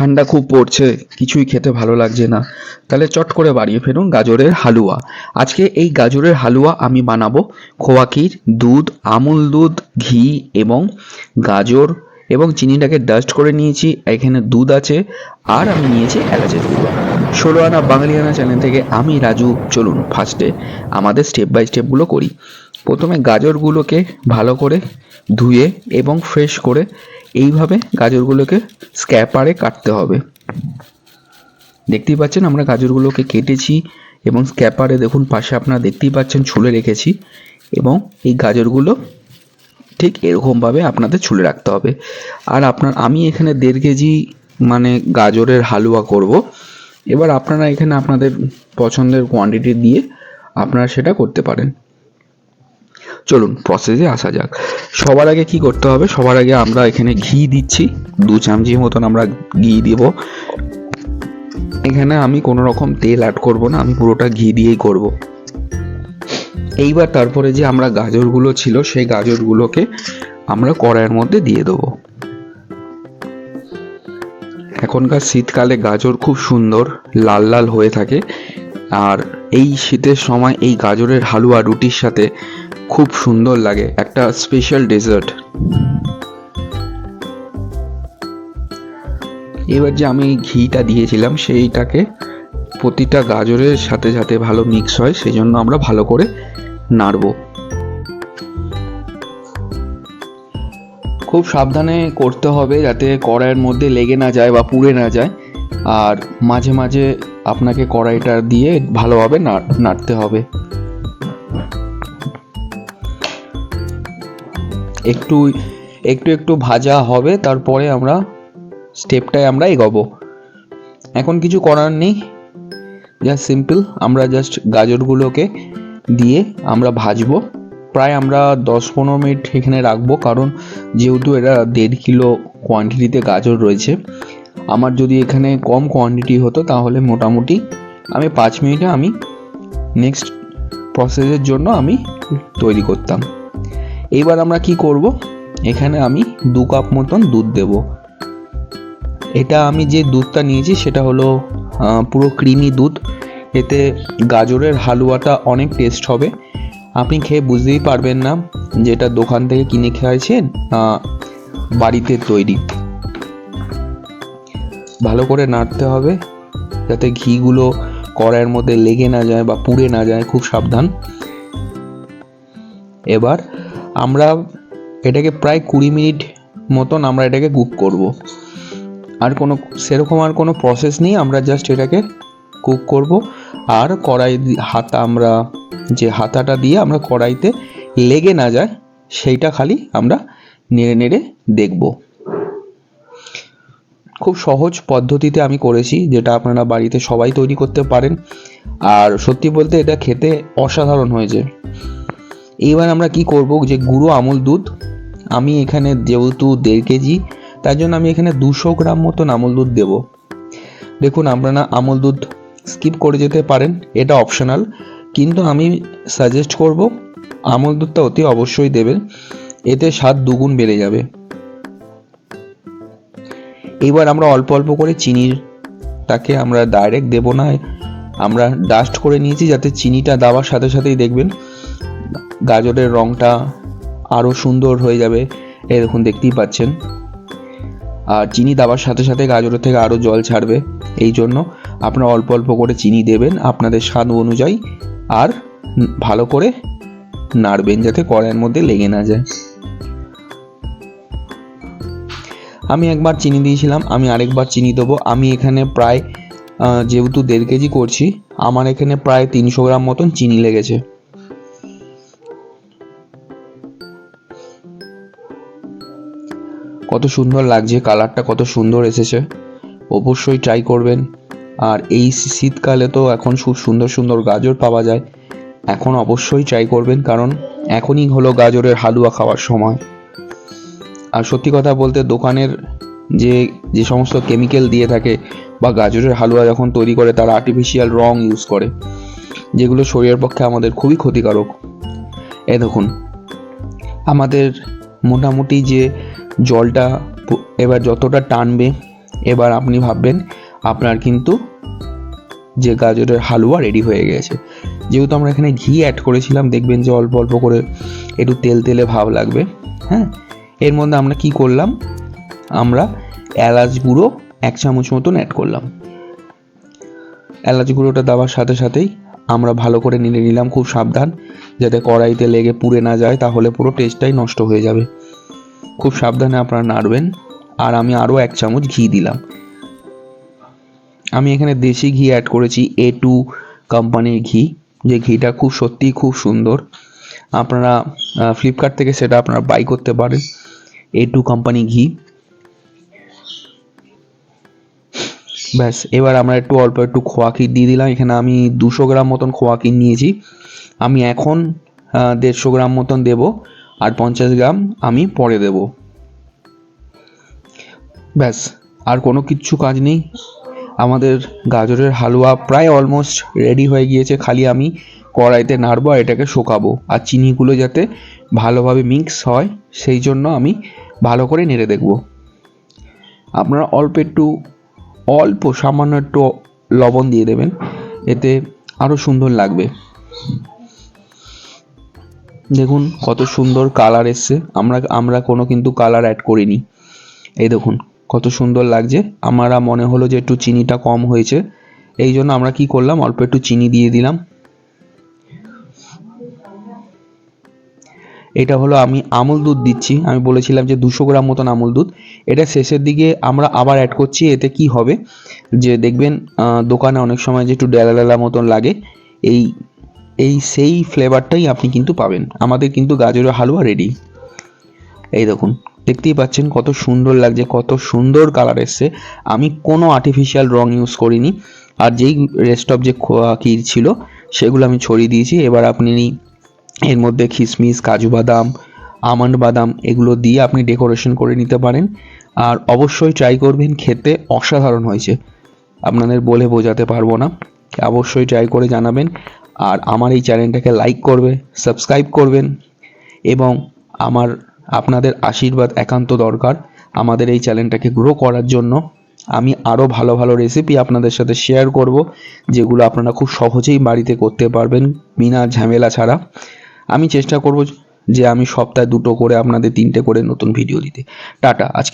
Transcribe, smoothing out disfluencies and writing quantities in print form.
ঠান্ডা খুব পড়ছে, কিছুই খেতে ভালো লাগছে না, তাহলে চট করে বানিয়ে ফেলুন গাজরের হালুয়া। আজকে এই গাজরের হালুয়া আমি বানাবো খোয়া ক্ষীর, দুধ, আমুল দুধ, ঘি এবং গাজর এবং চিনিটাকে ডাস্ট করে নিয়েছি। এখানে দুধ আছে আর আমি নিয়েছি এলাচের গুঁড়ো। 16 আনা বাঙালিয়ানা চ্যানেল থেকে আমি রাজু। চলুন ফার্স্টে আমাদের স্টেপ বাই স্টেপগুলো করি। প্রথমে গাজরগুলোকে ভালো করে ধুয়ে এবং ফ্রেশ করে এইভাবে গাজরগুলোকে স্ক্যাপারে কাটতে হবে। দেখতেই পাচ্ছেন আমরা গাজরগুলোকে কেটেছি এবং স্ক্যাপারে দেখুন পাশে আপনারা দেখতেই পাচ্ছেন ছুলে রেখেছি, এবং এই গাজরগুলো ঠিক এরকমভাবে আপনাদের ছুলে রাখতে হবে। আর আমি এখানে 1.5 কেজি মানে গাজরের হালুয়া করব। এবার আপনারা এখানে আপনাদের পছন্দের কোয়ান্টিটি দিয়ে আপনারা সেটা করতে পারেন। চলুন প্রসেসে আসা যাক। সবার আগে কি করতে হবে, সবার আগে আমরা এখানে ঘি দিচ্ছি 2 চামচি মতন আমরা ঘি দিব। এখানে আমি কোনো রকম তেল অ্যাড করব না, আমি পুরোটা ঘি দিয়েই করব। এইবার তারপরে যে আমরা গাজরগুলো ছিল সেই গাজরগুলোকে আমরা কড়াইয়ের মধ্যে দিয়ে দেবো। এখনকার শীতকালে গাজর খুব সুন্দর লাল লাল হয়ে থাকে, আর এই শীতের সময় এই গাজরের হালুয়া রুটির সাথে খুব সুন্দর লাগে, একটা স্পেশাল ডেজার্ট। এবার যে আমি ঘিটা দিয়েছিলাম সেইটাকে প্রতিটা গাজরের সাথে সাথে ভালো মিক্স হয়, সেই জন্য আমরা ভালো করে নাড়ব। খুব সাবধানে করতে হবে যাতে কড়াইয়ের মধ্যে লেগে না যায় বা পুড়ে না যায়, আর মাঝে মাঝে আপনাকে কড়াইটা দিয়ে ভালোভাবে নাড়তে হবে। একটু একটু ভাজা হবে, তারপরে আমরা স্টেপটায় আমরা এগোবো। এখন কিছু করার নেই, জাস্ট সিম্পল আমরা জাস্ট গাজরগুলোকে দিয়ে আমরা ভাজবো। প্রায় আমরা 10-15 মিনিট এখানে রাখবো, কারণ যেহেতু এটা 1.5 কিলো কোয়ান্টিটিতে গাজর রয়েছে। আমার যদি এখানে কম কোয়ান্টিটি হতো তাহলে মোটামুটি আমি 5 মিনিটে আমি নেক্সট প্রসেসের জন্য আমি তৈরি করতাম। এইবার আমরা কি করব, এখানে আমি 2 কাপ মতন দুধ দেব। এটা আমি যে দুধটা নিয়েছি সেটা হলো পুরো ক্রিমি দুধ। এতে গাজরের হালুয়াটা অনেক টেস্ট হবে, আপনি খেয়ে বুঝতেই পারবেন না যে এটা দোকান থেকে কিনে খেয়েছেন বাড়িতে তৈরি। ভালো করে নাড়তে হবে যাতে ঘিগুলো কড়াইয়ের মধ্যে লেগে না যায় বা পুড়ে না যায়, খুব সাবধান। এবার আমরা এটাকে প্রায় 20 মিনিট মতন আমরা এটাকে কুক করব। আর সেরকম কোনো প্রসেস নেই, আমরা জাস্ট এটাকে কুক করব। আর কড়াই আমরা যে হাতাটা দিয়ে আমরা কড়াইতে লেগে না যায় সেইটা খালি আমরা নেড়ে নেড়ে দেখব। খুব সহজ পদ্ধতিতে আমি করেছি, যেটা আপনারা বাড়িতে সবাই তৈরি করতে পারেন, আর সত্যি বলতে এটা খেতে অসাধারণ হয়েছে। এইবার আমরা কি করব, যে গুঁড়ো আমুল দুধ, আমি এখানে যেহেতু 1.5 কেজি তার জন্য আমি এখানে 200 গ্রাম মতন আমুল দুধ দেব। দেখুন আপনারা আমুল দুধ স্কিপ করে যেতে পারেন, এটা অপশনাল, কিন্তু আমি সাজেস্ট করব আমুল দুধটা অতি অবশ্যই দেবেন, এতে স্বাদ দুগুণ বেড়ে যাবে। এবার আমরা অল্প অল্প করে চিনিটাকে আমরা ডাইরেক্ট দেব না, আমরা ডাস্ট করে নিয়েছি যাতে চিনিটা দেওয়ার সাথে সাথেই দেখবেন গাজরের রঙটা আরও সুন্দর হয়ে যাবে। এই দেখুন দেখতেই পাচ্ছেন, আর চিনি দেওয়ার সাথে সাথে গাজরের থেকে আরও জল ছাড়বে, এই জন্য আপনারা অল্প অল্প করে চিনি দেবেন আপনাদের স্বাদ অনুযায়ী, আর ভালো করে নাড়বেন যাতে কড়াইয়ের মধ্যে লেগে না যায়। আমি একবার চিনি দিয়েছিলাম, আমি আরেকবার চিনি দেবো। আমি এখানে প্রায় যেহেতু 1.5 কেজি করছি, আমার এখানে প্রায় 300 গ্রাম মতন চিনি লেগেছে। কত সুন্দর লাগছে, কালারটা কত সুন্দর এসেছে, অবশ্যই ট্রাই করবেন। আর এই শীতকালে তো এখন খুব সুন্দর সুন্দর গাজর পাওয়া যায়, এখন অবশ্যই ট্রাই করবেন, কারণ এখনই হলো গাজরের হালুয়া খাওয়ার সময়। আর সত্যি কথা বলতে দোকানের যে সমস্ত কেমিক্যাল দিয়ে থাকে বা গাজরের হালুয়া যখন তৈরি করে তারা আর্টিফিশিয়াল রং ইউজ করে, যেগুলো শরীরের পক্ষে আমাদের খুবই ক্ষতিকারক। এ দেখুন আমাদের মোটামুটি যে জলটা এবার যতটা টানবে এবার আপনি ভাববেন আপনার কিন্তু যে গাজরের হালুয়া রেডি হয়ে গেছে। যেহেতু আমরা এখানে ঘি অ্যাড করেছিলাম, দেখবেন যে অল্প অল্প করে একটু তেল তেলে ভাব লাগবে। হ্যাঁ, এর মধ্যে আমরা কি করলাম, আমরা এলাচ গুঁড়ো 1 চামচ মতন অ্যাড করলাম। এলাচ গুঁড়োটা দেওয়ার সাথে সাথেই আমরা ভালো করে নেড়ে নিলাম, খুব সাবধান যাতে কড়াইতে লেগে পুড়ে না যায়, তাহলে পুরো টেস্টটাই নষ্ট হয়ে যাবে। খুব সাবধানে আপনারা নাড়বেন। আর আমি আরও 1 চামচ ঘি দিলাম। আমি এখানে দেশি ঘি অ্যাড করেছি, A2 কোম্পানির ঘি, যে ঘিটা খুব সত্যিই খুব সুন্দর। আপনারা ফ্লিপকার্ট থেকে সেটা আপনারা বাই করতে পারেন, A2 কোম্পানি ঘি। ব্যাস, এবার আমরা অল্প একটু খোয়া ক্ষীর দিয়ে দিলাম। এখানে আমি 200 গ্রাম মতন খোয়া ক্ষীর নিয়েছি। আমি এখন 150 গ্রাম মতন দেব, আর 50 গ্রাম আমি পরে দেব। ব্যাস, আর কোনো কিচ্ছু কাজ নেই। আমাদের গাজরের হালুয়া প্রায় অলমোস্ট রেডি হয়ে গিয়েছে। খালি আমি কড়াইতে নাড়বো আর এটাকে শোকাবো, আর চিনিগুলো যাতে ভালোভাবে মিক্স হয় সেই জন্য আমি ভালো করে নেড়ে দেখব। আপনারা অল্প সামান্য একটু লবণ দিয়ে দেবেন, এতে আরও সুন্দর লাগবে। দেখুন কত সুন্দর কালার এসছে। আমরা কোনো কিন্তু কালার অ্যাড করিনি। এই দেখুন কত সুন্দর লাগছে। আমরা মনে হলো যে একটু চিনিটা কম হয়েছে, এই জন্য আমরা কি করলাম, অল্প একটু চিনি দিয়ে দিলাম। এটা হলো আমি আমুল দুধ দিচ্ছি। আমি বলেছিলাম যে 200 গ্রাম মতন আমুল দুধ, এটা শেষের দিকে আমরা আবার অ্যাড করছি। এতে কি হবে যে দেখবেন দোকানে অনেক সময় যে একটু ডেলা ডেলা মতন লাগে, সেই ফ্লেভারটাই আপনি কিন্তু পাবেন। আমাদের কিন্তু গাজরের হালুয়া রেডি। এই দেখুন, দেখতেই পাচ্ছেন কত সুন্দর লাগছে, কত সুন্দর কালার এসছে। আমি কোনো আর্টিফিশিয়াল রং ইউজ করিনি। আর যেই রেস্ট অফ যে খোয়া ক্ষীর ছিল সেগুলো আমি ছড়িয়ে দিয়েছি। এবার আপনি এর মধ্যে কিশমিশ, কাজু বাদাম, আমন্ড বাদাম এগুলো দিয়ে আপনি ডেকোরেশন করে নিতে পারেন। আর অবশ্যই ট্রাই করবেন, খেতে অসাধারণ হয়েছে, আপনাদের বলে বোঝাতে পারবো না। অবশ্যই ট্রাই করে জানাবেন। আর আমার এই চ্যানেলটাকে লাইক করবে, সাবস্ক্রাইব করবেন, এবং আপনাদের আশীর্বাদ একান্ত দরকার আমাদের এই চ্যানেলটাকে গ্রো করার জন্য। আমি আরও ভালো ভালো রেসিপি আপনাদের সাথে শেয়ার করব, যেগুলো আপনারা খুব সহজেই বাড়িতে করতে পারবেন বিনা ঝামেলা ছাড়া। আমি চেষ্টা করব যে আমি সপ্তাহে 2টো করে আপনাদের 3টে করে নতুন ভিডিও দিতে। টাটা। আজকে